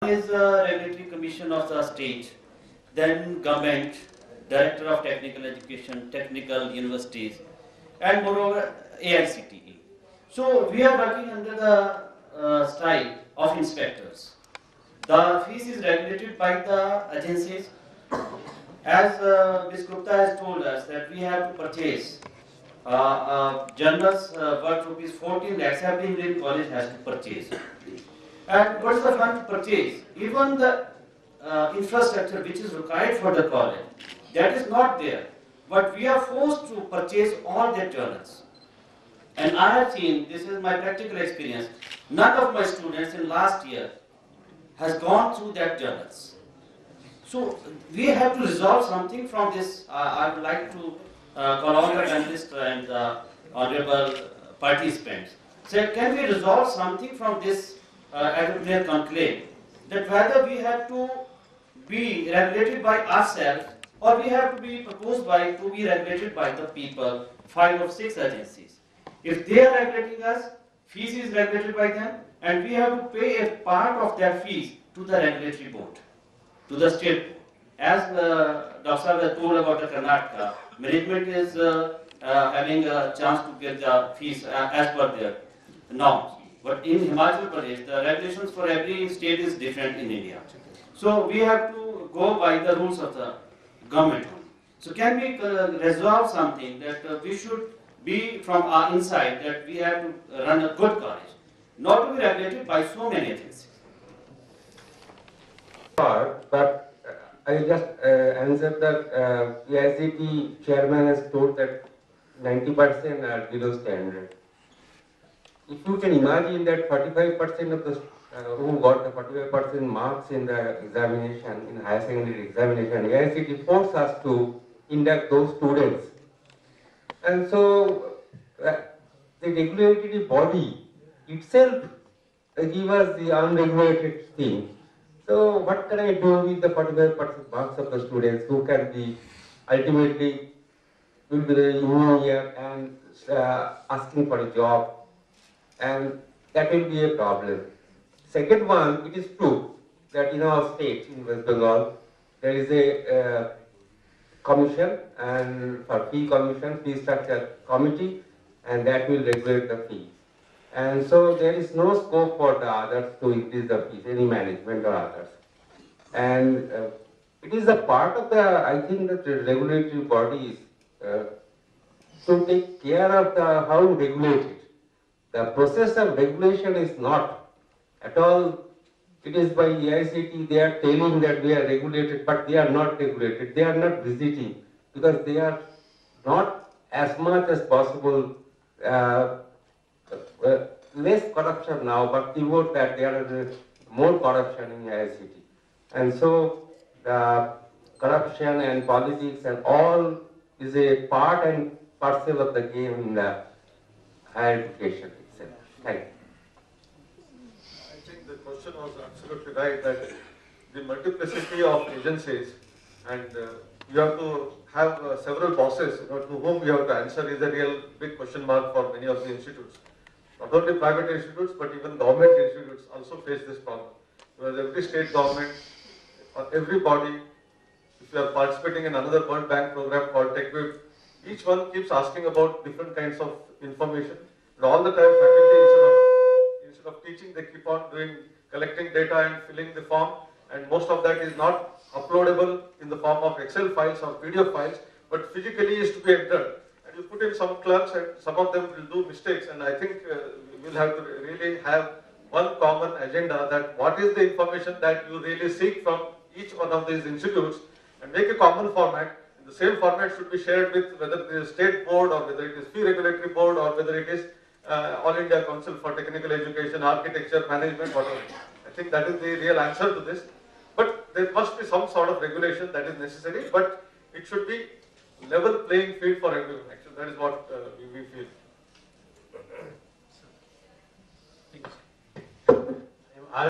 One is the Regulatory Commission of the state, then government, Director of Technical Education, technical universities, and moreover AICTE. So we are working under the style of inspectors. The fees is regulated by the agencies. As Ms. Gupta has told us that we have to purchase journals worth rupees 14 lakhs, every Indian college has to purchase. And what is the fund to purchase? Even the infrastructure which is required for the college, that is not there. But we are forced to purchase all their journals. And I have seen, this is my practical experience, none of my students in last year has gone through that journals. So we have to resolve something from this. I would like to call on the panelists and the honorable participants. So can we resolve something from this entrepreneurial conclave, that whether we have to be regulated by ourselves or we have to be proposed to be regulated by the people, 5 or 6 agencies. If they are regulating us, fees is regulated by them, and we have to pay a part of their fees to the regulatory board, to the state board. As Dr. Sahab told about the Karnataka, management is having a chance to get the fees as per their norms. But in Himachal Pradesh, the regulations for every state is different in India. So we have to go by the rules of the government. So can we resolve something that we should be from our inside, that we have to run a good college, not to be regulated by so many agencies? But I just answered that AICT chairman has told that 90% are below standard. If you can imagine that 45% of the who got the 45% marks in the examination, in higher secondary examination, AICT forced us to induct those students. And so the regulatory body itself gives us the unregulated thing. So what can I do with the 45% marks of the students who can be ultimately will be the engineer and asking for a job, and that will be a problem. Second one, it is true that in our state, in West Bengal, there is a commission and for fee commission, fee structure committee, and that will regulate the fee. And so there is no scope for the others to increase the fees, any management or others. And it is a part of the, I think that the regulatory bodies to take care of the how to regulate it. The process of regulation is not at all, it is by AICT, they are telling that they are regulated, but they are not regulated, they are not visiting, because they are not as much as possible, less corruption now, but before that there is more corruption in AICT. And so the corruption and politics and all is a part and parcel of the game in the higher education itself. Thank you. I think the question was absolutely right, that the multiplicity of agencies and you have to have several bosses to whom you have to answer is a real big question mark for many of the institutes. Not only private institutes, but even government institutes also face this problem. Because every state government, or every body, if you are participating in another World Bank program called TechWeb, each one keeps asking about different kinds of information. And all the time, faculty, instead of teaching, they keep on collecting data and filling the form. And most of that is not uploadable in the form of Excel files or PDF files, but physically is to be entered. And you put in some clerks, and some of them will do mistakes. And I think we will have to really have one common agenda, that what is the information that you really seek from each one of these institutes, and make a common format. The same format should be shared with whether it is state board or whether it is fee regulatory board or whether it is All India Council for Technical Education, Architecture, Management, whatever. I think that is the real answer to this. But there must be some sort of regulation that is necessary, but it should be level playing field for everyone. Actually, that is what we feel.